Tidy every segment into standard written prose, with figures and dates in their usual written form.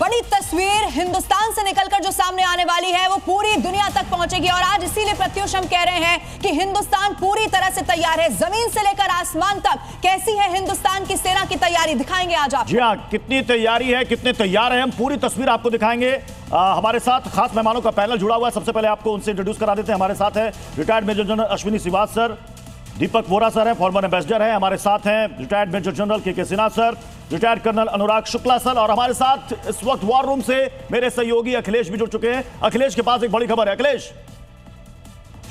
बड़ी तस्वीर हिंदुस्तान से निकलकर जो सामने आने वाली है वो पूरी दुनिया तक पहुंचेगी और आज इसीलिए प्रत्युष हम कह रहे हैं कि हिंदुस्तान पूरी तरह से तैयार है। जमीन से लेकर आसमान तक कैसी है हिंदुस्तान की सेना की तैयारी, दिखाएंगे आज आप। जी हाँ, कितनी तैयारी है, कितने तैयार हैं, हम पूरी तस्वीर आपको दिखाएंगे। हमारे साथ खास मेहमानों का पैनल जुड़ा हुआ है। सबसे पहले आपको उनसे इंट्रोड्यूस करा देते हैं। हमारे साथ है retired major general Ashwini Shrivas sir, Deepak Vora sir है, फॉर्मर एम्बेसडर है। हमारे साथ हैं retired major general K Sinha sir, retired colonel Anurag Shukla sir, और हमारे साथ इस वक्त वॉर रूम से मेरे सहयोगी अखिलेश भी जुड़ चुके हैं। अखिलेश के पास एक बड़ी खबर है। अखिलेश।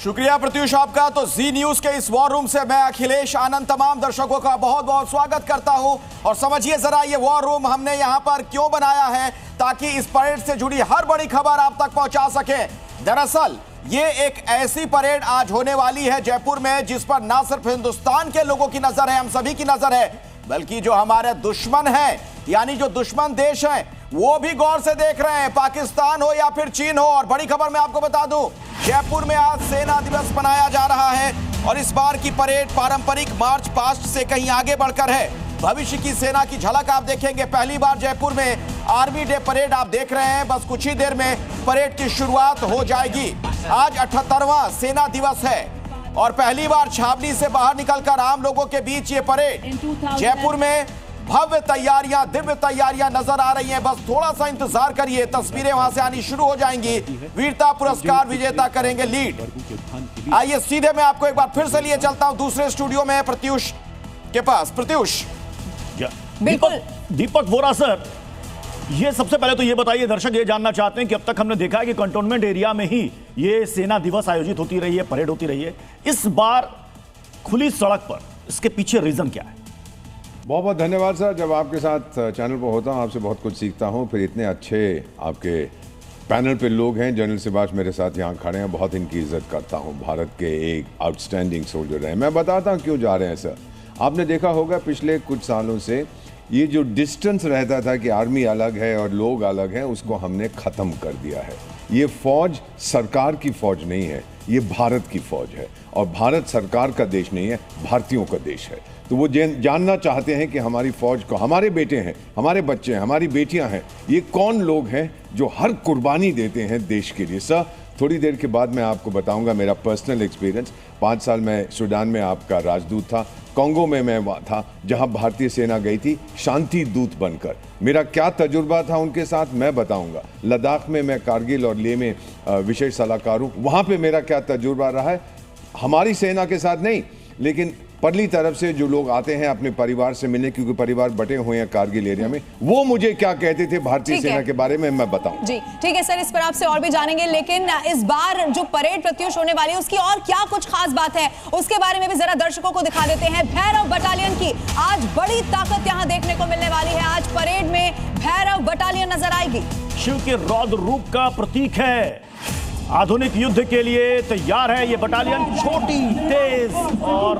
शुक्रिया प्रत्युष आपका। तो जी न्यूज के इस वॉर रूम से मैं अखिलेश आनंद तमाम दर्शकों का बहुत बहुत स्वागत करता हूं। और समझिए जरा ये वॉर रूम हमने यहां पर क्यों बनाया है, ताकि इस परेड से जुड़ी हर बड़ी खबर आप तक पहुंचा सके। दरअसल ये एक ऐसी परेड आज होने वाली है जयपुर में जिस पर ना सिर्फ हिंदुस्तान के लोगों की नजर है, हम सभी की नजर है, बल्कि जो हमारे दुश्मन हैं, यानी जो दुश्मन देश हैं, वो भी गौर से देख रहे हैं, पाकिस्तान हो या फिर चीन हो। और बड़ी खबर मैं आपको बता दूं, जयपुर में आज सेना दिवस मनाया जा रहा है और इस बार की परेड पारंपरिक मार्च पास्ट से कहीं आगे बढ़कर है। भविष्य की सेना की झलक आप देखेंगे। पहली बार जयपुर में आर्मी डे परेड आप देख रहे हैं। बस कुछ ही देर में परेड की शुरुआत हो जाएगी। आज 78वां सेना दिवस है और पहली बार छावनी से बाहर निकलकर आम लोगों के बीच ये परेड जयपुर में भव्य तैयारियां, दिव्य तैयारियां नजर आ रही हैं। बस थोड़ा सा इंतजार करिए, तस्वीरें वहां से आनी शुरू हो जाएंगी। वीरता पुरस्कार विजेता करेंगे लीड। आइए सीधे मैं आपको एक बार फिर से लिए चलता हूं दूसरे स्टूडियो में प्रत्युष के पास। प्रत्युष। बिल्कुल दीपक वोरा सर, ये सबसे पहले तो ये बताइए, दर्शक ये जानना चाहते हैं कि अब तक हमने देखा है कि कंटोनमेंट एरिया में ही ये सेना दिवस आयोजित होती रही है, परेड होती रही है। इस बार खुली सड़क पर, इसके पीछे रीजन क्या है? बहुत बहुत धन्यवाद सर। जब आपके साथ चैनल पर होता हूँ आपसे बहुत कुछ सीखता हूँ। फिर इतने अच्छे आपके पैनल पे लोग हैं, जनरल सिबाश मेरे साथ यहाँ खड़े हैं, बहुत इनकी इज्जत करता हूँ। भारत के एक आउटस्टैंडिंग सोल्जर हैं। मैं बताता हूँ क्यों जा रहे हैं सर। आपने देखा होगा पिछले कुछ सालों से ये जो डिस्टेंस रहता था कि आर्मी अलग है और लोग अलग हैं, उसको हमने ख़त्म कर दिया है। ये फौज सरकार की फौज नहीं है, ये भारत की फौज है। और भारत सरकार का देश नहीं है, भारतीयों का देश है। तो वो जानना चाहते हैं कि हमारी फौज को, हमारे बेटे हैं, हमारे बच्चे हैं, हमारी बेटियां हैं, ये कौन लोग हैं जो हर कुर्बानी देते हैं देश के लिए। सर थोड़ी देर के बाद मैं आपको बताऊंगा मेरा पर्सनल एक्सपीरियंस। 5 साल मैं सूडान में आपका राजदूत था, कांगो में मैं वहाँ था जहाँ भारतीय सेना गई थी शांति दूत बनकर। मेरा क्या तजुर्बा था उनके साथ मैं बताऊंगा। लद्दाख में मैं कारगिल और लेह में विशेष सलाहकार हूँ, वहाँ पे मेरा क्या तजुर्बा रहा है। हमारी सेना के साथ नहीं, लेकिन परली तरफ से जो लोग आते हैं अपने परिवार से मिलने, क्योंकि परिवार बटे हुए हैं कारगिल एरिया में, वो मुझे क्या कहते थे भारतीय सेना के बारे में मैं बताऊं। जी ठीक है सर, इस पर आपसे और भी जानेंगे, लेकिन इस बार जो परेड प्रत्युष होने वाली है उसकी और क्या कुछ खास बात है उसके बारे में भी जरा दर्शकों को दिखा देते हैं। भैरव बटालियन की आज बड़ी ताकत यहाँ देखने को मिलने वाली है। आज परेड में भैरव बटालियन नजर आएगी। शिव के रौद्र रूप का प्रतीक है, आधुनिक युद्ध के लिए तैयार है ये बटालियन। छोटी, तेज और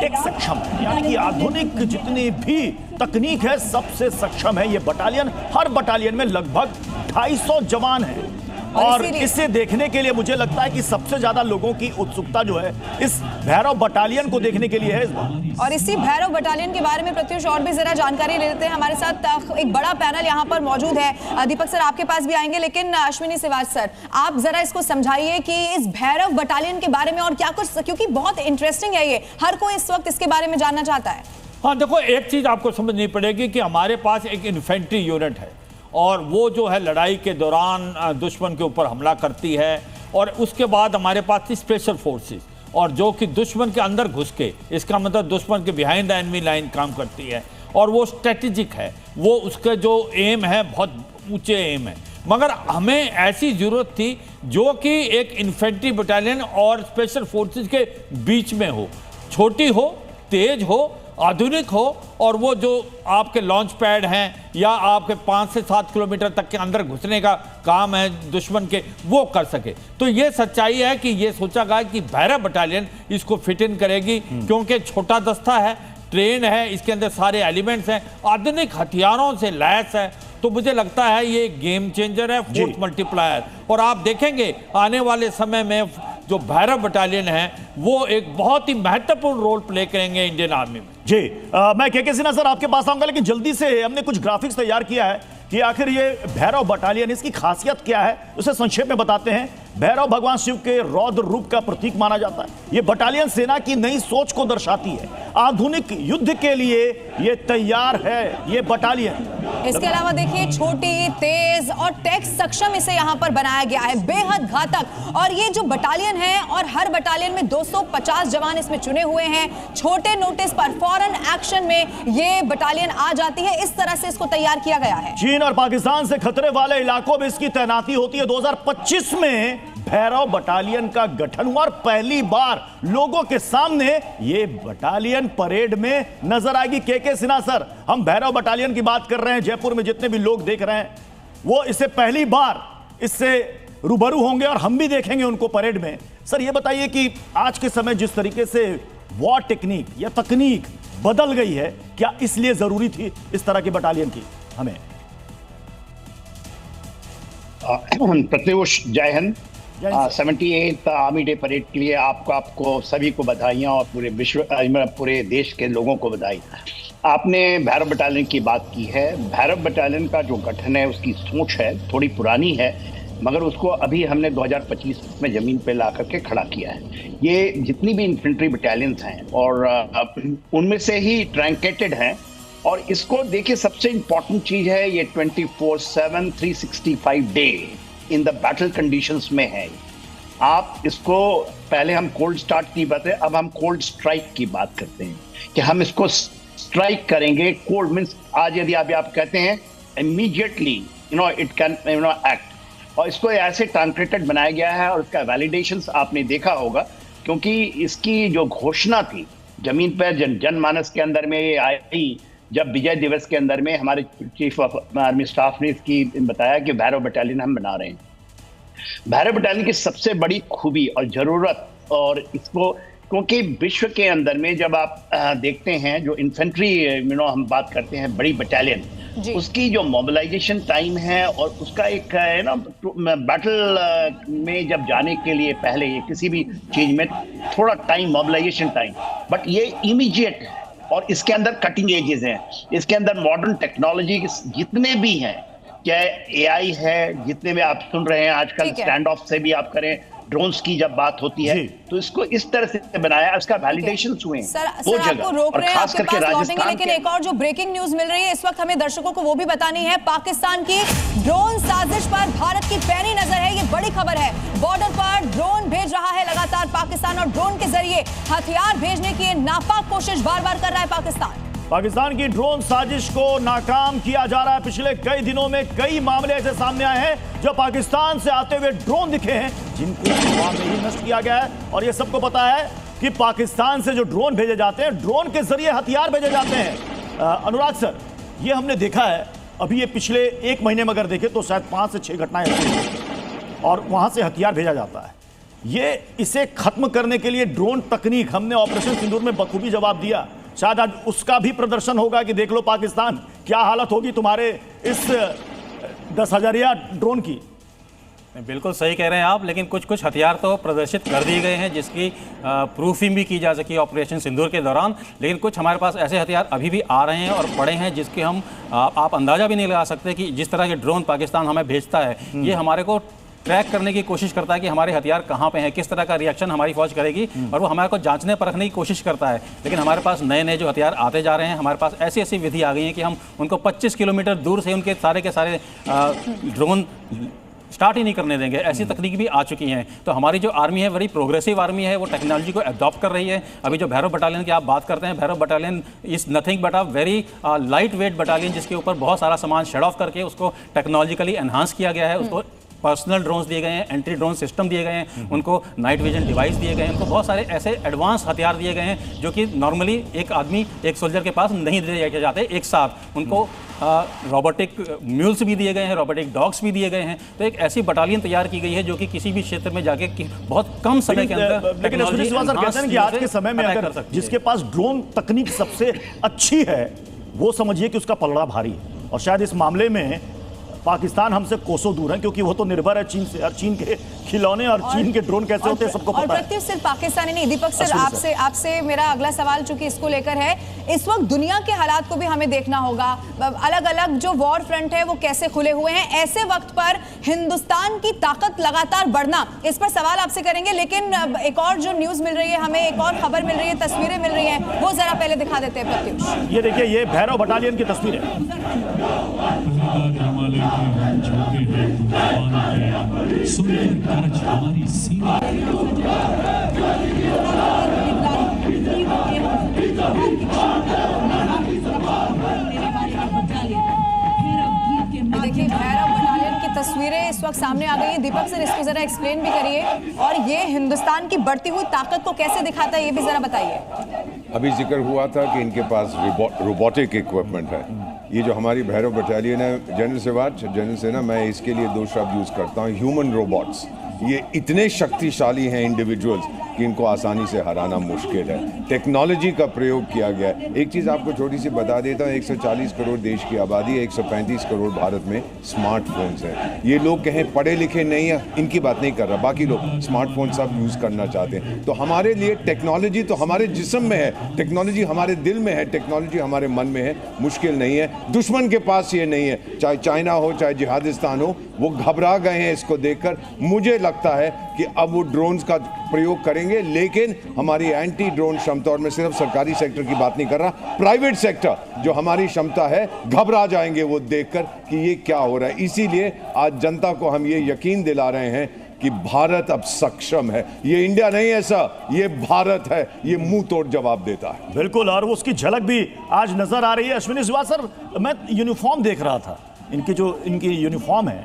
एक सक्षम है, यानी कि आधुनिक जितनी भी तकनीक है सबसे सक्षम है ये बटालियन। हर बटालियन में लगभग 250 जवान हैं और इसे देखने के लिए मुझे लगता है कि सबसे ज्यादा लोगों की उत्सुकता जो है इस भैरव बटालियन को देखने के लिए है इस बार। और इसी भैरव बटालियन के बारे में प्रत्युष और भी जरा जानकारी ले लेते हैं। हमारे साथ एक बड़ा पैनल यहाँ पर मौजूद है। दीपक सर आपके पास भी आएंगे, लेकिन अश्विनी श्रीवास सर आप जरा इसको समझाइए कि इस भैरव बटालियन के बारे में और क्या कुछ, क्योंकि बहुत इंटरेस्टिंग है ये, हर कोई इस वक्त इसके बारे में जानना चाहता है। हाँ देखो, एक चीज आपको समझनी पड़ेगी कि हमारे पास एक इन्फेंट्री यूनिट है और वो जो है लड़ाई के दौरान दुश्मन के ऊपर हमला करती है। और उसके बाद हमारे पास स्पेशल फोर्सेस, और जो कि दुश्मन के अंदर घुस के, इसका मतलब दुश्मन के बिहाइंड द एनिमी लाइन काम करती है। और वो स्ट्रेटेजिक है, वो उसके जो एम है बहुत ऊंचे एम है। मगर हमें ऐसी ज़रूरत थी जो कि एक इन्फेंट्री बटालियन और स्पेशल फोर्सेस के बीच में हो, छोटी हो, तेज हो, आधुनिक हो, और वो जो आपके लॉन्च पैड हैं या आपके 5 से 7 किलोमीटर तक के अंदर घुसने का काम है दुश्मन के, वो कर सके। तो ये सच्चाई है कि ये सोचा गया कि भैरव बटालियन इसको फिट इन करेगी, क्योंकि छोटा दस्ता है, ट्रेन है, इसके अंदर सारे एलिमेंट्स हैं, आधुनिक हथियारों से लैस है। तो मुझे लगता है ये गेम चेंजर है, फोर्स मल्टीप्लायर। और आप देखेंगे आने वाले समय में जो भैरव बटालियन है वो एक बहुत ही महत्वपूर्ण रोल प्ले करेंगे इंडियन आर्मी में। जी मैं के सिन्हा सर आपके पास आऊंगा, लेकिन जल्दी से हमने कुछ ग्राफिक्स तैयार किया है कि आखिर ये भैरव बटालियन, इसकी खासियत क्या है, उसे संक्षेप में बताते हैं। भैरव भगवान शिव के रौद्र रूप का प्रतीक माना जाता है। ये बटालियन सेना की नई सोच को दर्शाती है। आधुनिक युद्ध के लिए ये तैयार है, ये बटालियन। इसके अलावा देखिए, छोटी, तेज और टेक सक्षम इसे यहां पर बनाया गया है, बेहद घातक। और ये जो बटालियन है, और हर बटालियन में 250 जवान इसमें चुने हुए हैं। छोटे नोटिस पर फौरन एक्शन में ये बटालियन आ जाती है। इस तरह से इसको तैयार किया गया है। चीन और पाकिस्तान से खतरे वाले इलाकों में इसकी तैनाती होती है। 2025 में भैरव बटालियन का गठन हुआ और पहली बार लोगों के सामने ये बटालियन परेड में नजर आएगी। के सिन्हा सर, हम भैरव बटालियन की बात कर रहे हैं। जयपुर में जितने भी लोग देख रहे हैं वो इससे पहली बार इससे रूबरू होंगे और हम भी देखेंगे उनको परेड में। सर ये बताइए कि आज के समय जिस तरीके से वॉर टेक्निक या तकनीक बदल गई है, क्या इसलिए जरूरी थी इस तरह की बटालियन की हमें? प्रत्युष, जय Hind. 78th army day parade के लिए आपको सभी को बधाइयाँ और पूरे विश्व, पूरे देश के लोगों को बधाई। आपने भैरव बटालियन की बात की है। भैरव बटालियन का जो गठन है, उसकी सोच है थोड़ी पुरानी है, मगर उसको अभी हमने 2025 में जमीन पे ला करके खड़ा किया है। ये जितनी भी इन्फेंट्री बटालियंस हैं और उनमें से ही ट्रैंकेटेड हैं। और इसको देखिए, सबसे इंपॉर्टेंट चीज है ये 24/7 365 day in the battle conditions में है। आप इसको, पहले हम कोल्ड स्टार्ट की बात है, अब हम कोल्ड स्ट्राइक की बात करते हैं कि हम इसको स्ट्राइक करेंगे। कोल्ड मींस आज यदि आप कहते हैं इमीडिएटली इट कैन एक्ट। और इसको ऐसे ट्रैंकेटेड बनाया गया है और इसका वैलिडेशंस आपने देखा होगा, क्योंकि इसकी जो घोषणा थी जमीन पर जनमानस के अंदर में ये आई जब विजय दिवस के अंदर में हमारे चीफ ऑफ आर्मी स्टाफ ने इसकी बताया कि भैरव बटालियन हम बना रहे हैं। भैरव बटालियन की सबसे बड़ी खूबी और जरूरत, और इसको क्योंकि विश्व के अंदर में जब आप देखते हैं जो इन्फेंट्री हम बात करते हैं बड़ी बटालियन, उसकी जो मोबिलाइजेशन टाइम है और उसका एक बैटल में जब जाने के लिए पहले ये किसी भी चीज में थोड़ा टाइम, मोबिलाइजेशन टाइम, बट ये इमीडिएट है। और इसके अंदर कटिंग एजेस हैं, इसके अंदर मॉडर्न टेक्नोलॉजी जितने भी हैं, चाहे एआई है, जितने भी आप सुन रहे हैं आजकल, स्टैंड ऑफ से भी आप करें, ड्रोन्स की जब बात होती है, तो इसको इस तरह से बनाया, इसका वैलिडेशंस हुए सर आपको रोक रहे हैं, आपके पास लौटेंगे, लेकिन एक और जो ब्रेकिंग न्यूज मिल रही है इस वक्त हमें दर्शकों को वो भी बतानी है। पाकिस्तान की ड्रोन साजिश पर भारत की पैनी नजर है, ये बड़ी खबर है। बॉर्डर पर ड्रोन भेज रहा है लगातार पाकिस्तान, और ड्रोन के जरिए हथियार भेजने की नापाक कोशिश बार बार कर रहा है पाकिस्तान की ड्रोन साजिश को नाकाम किया जा रहा है। पिछले कई दिनों में कई मामले ऐसे सामने आए हैं जो पाकिस्तान से आते हुए ड्रोन दिखे हैं, जिनको हवा में ही नष्ट किया गया है। और ये सबको पता है कि पाकिस्तान से जो ड्रोन भेजे जाते हैं, ड्रोन के जरिए हथियार भेजे जाते हैं। अनुराग सर, ये हमने देखा है, अभी ये पिछले एक महीने में अगर देखें तो शायद 5 से 6 घटनाएं और वहां से हथियार भेजा जाता है। ये इसे खत्म करने के लिए ड्रोन तकनीक, हमने ऑपरेशन सिंदूर में बखूबी जवाब दिया। शायद आज उसका भी प्रदर्शन होगा कि देख लो पाकिस्तान, क्या हालत होगी तुम्हारे इस 10,000 ड्रोन की। बिल्कुल सही कह रहे हैं आप, लेकिन कुछ कुछ हथियार तो प्रदर्शित कर दिए गए हैं जिसकी प्रूफिंग भी की जा सकी ऑपरेशन सिंदूर के दौरान। लेकिन कुछ हमारे पास ऐसे हथियार अभी भी आ रहे हैं और पड़े हैं जिसके हम आप अंदाज़ा भी नहीं लगा सकते कि जिस तरह के ड्रोन पाकिस्तान हमें भेजता है, ये हमारे को ट्रैक करने की कोशिश करता है कि हमारे हथियार कहाँ पे हैं, किस तरह का रिएक्शन हमारी फौज करेगी, और वो हमारे को जांचने परखने की कोशिश करता है। लेकिन हमारे पास नए नए जो हथियार आते जा रहे हैं, हमारे पास ऐसी ऐसी विधि आ गई है कि हम उनको 25 किलोमीटर दूर से उनके सारे के सारे ड्रोन स्टार्ट ही नहीं करने देंगे। ऐसी तकनीक भी आ चुकी हैं। तो हमारी जो आर्मी है बड़ी प्रोग्रेसिव आर्मी है, वो टेक्नोलॉजी को अडॉप्ट कर रही है। अभी जो भैरव बटालियन की आप बात करते हैं, Bhairav battalion is nothing but a very light weight battalion, जिसके ऊपर बहुत सारा सामान शेड ऑफ करके उसको टेक्नोलॉजिकली एनहांस किया गया है। उसको पर्सनल ड्रोन्स दिए गए हैं, एंटी ड्रोन सिस्टम दिए गए हैं, उनको नाइट विजन डिवाइस दिए गए हैं, उनको बहुत सारे ऐसे एडवांस हथियार दिए गए हैं जो कि नॉर्मली एक आदमी, एक सोल्जर के पास नहीं दिए जाते एक साथ। उनको रोबोटिक म्यूल्स भी दिए गए हैं, रोबोटिक डॉग्स भी दिए गए हैं। तो एक ऐसी बटालियन तैयार की गई है जो कि किसी भी क्षेत्र में जाके बहुत कम समय के अंदर। लेकिन कहते हैं कि आज के समय में अगर जिसके पास ड्रोन तकनीक सबसे अच्छी है, वो समझिए कि उसका पलड़ा भारी है। और शायद इस मामले में पाकिस्तान हमसे कोसों दूर है, क्योंकि वो तो निर्भर है चीन से, और चीन के खिलौने और चीन के ड्रोन कैसे होते हैं सबको और पता है। प्रत्युष सिर्फ पाकिस्तानी नहीं, दीपक सर आपसे मेरा अगला सवाल चूंकि इसको लेकर है, इस वक्त दुनिया के हालात को भी हमें देखना होगा, अलग अलग जो वॉर फ्रंट है वो कैसे खुले हुए हैं, ऐसे वक्त पर हिंदुस्तान की ताकत लगातार बढ़ना, इस पर सवाल आपसे करेंगे। लेकिन एक और जो न्यूज मिल रही है हमें, एक और खबर मिल रही है, तस्वीरें मिल रही हैं, वो जरा पहले दिखा देते हैं प्रत्युष। ये देखिए, ये भैरव बटालियन की तस्वीर है। देखिए भैरव बटालियन की तस्वीरें इस वक्त सामने आ गई है। दीपक सर इसको जरा एक्सप्लेन भी करिए, और ये हिंदुस्तान की बढ़ती हुई ताकत को कैसे दिखाता है ये भी जरा बताइए। अभी जिक्र हुआ था कि इनके पास रोबोटिक इक्विपमेंट है। ये जो हमारी भैरव बटालियन है, जनरल सेना, मैं इसके लिए 2 शब्द यूज़ करता हूँ, ह्यूमन रोबोट्स। ये इतने शक्तिशाली हैं इंडिविजुअल्स कि इनको आसानी से हराना मुश्किल है। टेक्नोलॉजी का प्रयोग किया गया है। एक चीज़ आपको छोटी सी बता देता हूँ, 140 करोड़ देश की आबादी है, 135 करोड़ भारत में स्मार्टफोन्स हैं। ये लोग कहें पढ़े लिखे नहीं हैं, इनकी बात नहीं कर रहा, बाकी लोग स्मार्टफोन सब यूज़ करना चाहते हैं। तो हमारे लिए टेक्नोलॉजी तो हमारे जिस्म में है, टेक्नोलॉजी हमारे दिल में है, टेक्नोलॉजी हमारे मन में है, मुश्किल नहीं है। दुश्मन के पास ये नहीं है, चाहे चाइना हो चाहे जिहादिस्तान हो, वो घबरा गए हैं इसको देखकर। मुझे लगता है कि अब वो ड्रोन्स का प्रयोग करेंगे, लेकिन हमारी एंटी ड्रोन क्षमता, और मैं सिर्फ सरकारी सेक्टर की बात नहीं कर रहा, प्राइवेट सेक्टर जो हमारी क्षमता है, घबरा जाएंगे वो देखकर कि ये क्या हो रहा है। इसीलिए आज जनता को हम ये यकीन दिला रहे हैं कि भारत अब सक्षम है। ये इंडिया नहीं है सर, ये भारत है, ये मुंह तोड़ जवाब देता है। बिल्कुल, और उसकी झलक भी आज नजर आ रही है। अश्विनी श्रीवास्तव सर, मैं यूनिफॉर्म देख रहा था, इनकी यूनिफॉर्म है,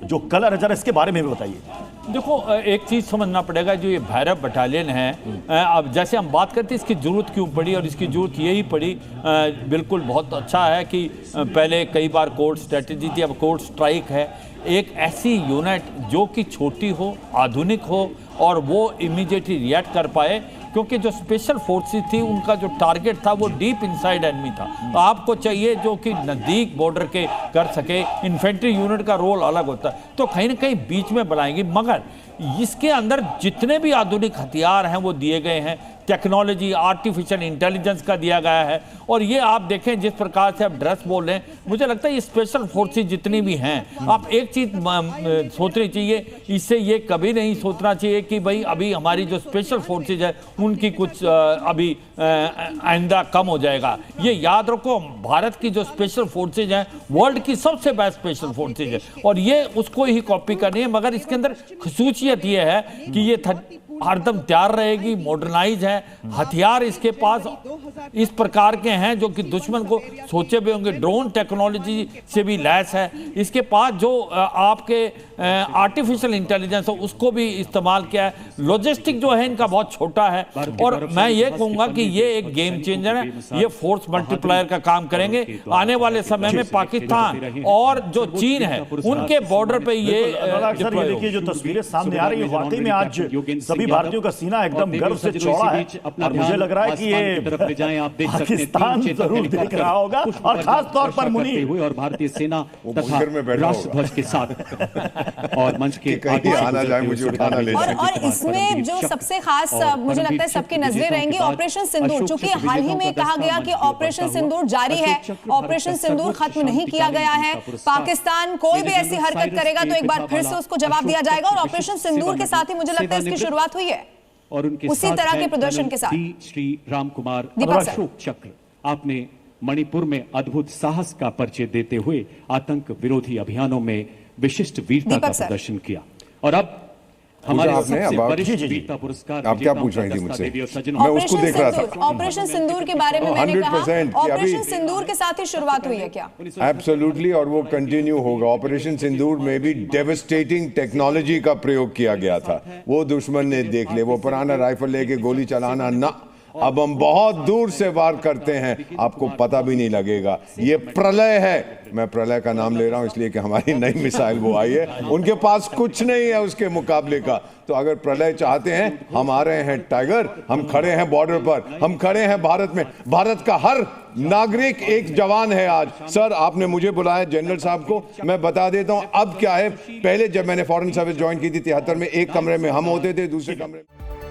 जो कलर है, जरा इसके बारे में भी बताइए। देखो, एक चीज़ समझना पड़ेगा, जो ये भैरव बटालियन है, अब जैसे हम बात करते हैं इसकी ज़रूरत क्यों पड़ी, और इसकी ज़रूरत यही पड़ी, बिल्कुल बहुत अच्छा है कि पहले कई बार कोर्ट स्ट्रेटजी थी, अब कोर्ट स्ट्राइक है। एक ऐसी यूनिट जो कि छोटी हो, आधुनिक हो, और वो इमीडिएटली रिएक्ट कर पाए, क्योंकि जो स्पेशल फोर्सेस थी उनका जो टारगेट था वो डीप इनसाइड एनिमी था। तो आपको चाहिए जो कि नज़दीक बॉर्डर के कर सके। इन्फेंट्री यूनिट का रोल अलग होता है, तो कहीं ना कहीं बीच में बनाएंगी, मगर इसके अंदर जितने भी आधुनिक हथियार हैं वो दिए गए हैं, टेक्नोलॉजी, आर्टिफिशियल इंटेलिजेंस का दिया गया है। और ये आप देखें जिस प्रकार से आप ड्रेस बोल रहे हैं, मुझे लगता है ये स्पेशल फोर्सेस जितनी भी हैं, आप एक चीज़ सोचनी चाहिए, इससे ये कभी नहीं सोचना चाहिए कि भाई अभी हमारी जो स्पेशल फोर्सेज है उनकी कुछ अभी आइंदा कम हो जाएगा। ये याद रखो, भारत की जो स्पेशल फोर्सेज हैं वर्ल्ड की सबसे बेस्ट स्पेशल फोर्सेज है, और ये उसको ही कॉपी करनी है। मगर इसके अंदर खसूसियत ये है कि ये हरदम तैयार रहेगी, मॉडर्नाइज है, हथियार इसके पास इस प्रकार के हैं जो कि दुश्मन को सोचे भी होंगे, ड्रोन टेक्नोलॉजी से भी लैस है। इसके पास जो आपके आर्टिफिशियल इंटेलिजेंस है उसको भी इस्तेमाल किया है। लॉजिस्टिक जो है इनका बहुत छोटा है, और मैं ये कहूँगा कि ये एक गेम चेंजर है, ये फोर्स मल्टीप्लायर का काम करेंगे। आने वाले समय में पाकिस्तान और जो चीन है उनके बॉर्डर पे ये देखिए जो तस्वीरें सामने आ रही है, वाकई में आज सभी भारतीयों का सीना एकदम गर्व से चौड़ा है, और मुझे लग रहा है कि ये पाकिस्तान जरूर देख रहा होगा, और खास तौर पर मुनीर और भारतीय सेना तथा राष्ट्रध्वज के साथ और मंच के आना जाए, मुझे उठाना ले जाए। और इसमें जो सबसे खास मुझे लगता है सबकी नजरें रहेंगी ऑपरेशन सिंदूर, चूंकि हाल ही में कहा गया कि ऑपरेशन सिंदूर जारी है, ऑपरेशन सिंदूर खत्म नहीं किया गया है। पाकिस्तान कोई भी ऐसी हरकत करेगा तो एक बार फिर से उसको जवाब दिया जाएगा, और ऑपरेशन सिंदूर के साथ ही मुझे लगता है इसकी शुरुआत हुई है, और उनके उसी तरह के प्रदर्शन के साथ। श्री राम कुमार अशोक चक्र, आपने मणिपुर में अद्भुत साहस का परिचय देते हुए आतंक विरोधी अभियानों में विशिष्ट वीरता का प्रदर्शन किया। और अब हमारे सबसे वरिष्ठ वीरता पुरस्कार, आप क्या पूछ रही थी मुझसे? मैं उसको देख रहा था। ऑपरेशन सिंदूर के बारे में मैंने कहा, ऑपरेशन सिंदूर के साथ ही शुरुआत हुई है क्या? एब्सोल्युटली, और वो कंटिन्यू होगा। ऑपरेशन सिंदूर में भी डेवस्टेटिंग टेक्नोलॉजी का प्रयोग किया गया था। वो दुश्मन ने देख ले, वो पुराना राइफल लेके गोली चलाना ना, अब हम बहुत दूर से वार करते हैं, आपको पता भी नहीं लगेगा। ये प्रलय है, मैं प्रलय का नाम ले रहा हूं इसलिए कि हमारी नई मिसाइल वो आई है, उनके पास कुछ नहीं है उसके मुकाबले का। तो अगर प्रलय चाहते हैं, हम आ रहे हैं टाइगर, हम खड़े हैं बॉर्डर पर, हम खड़े हैं भारत में। भारत का हर नागरिक एक जवान है आज। सर आपने मुझे बुलाया जनरल साहब को, मैं बता देता हूं अब क्या है। पहले जब मैंने फॉरेन सर्विस ज्वाइन की थी 73 में, एक कमरे में हम होते थे, दूसरे कमरे में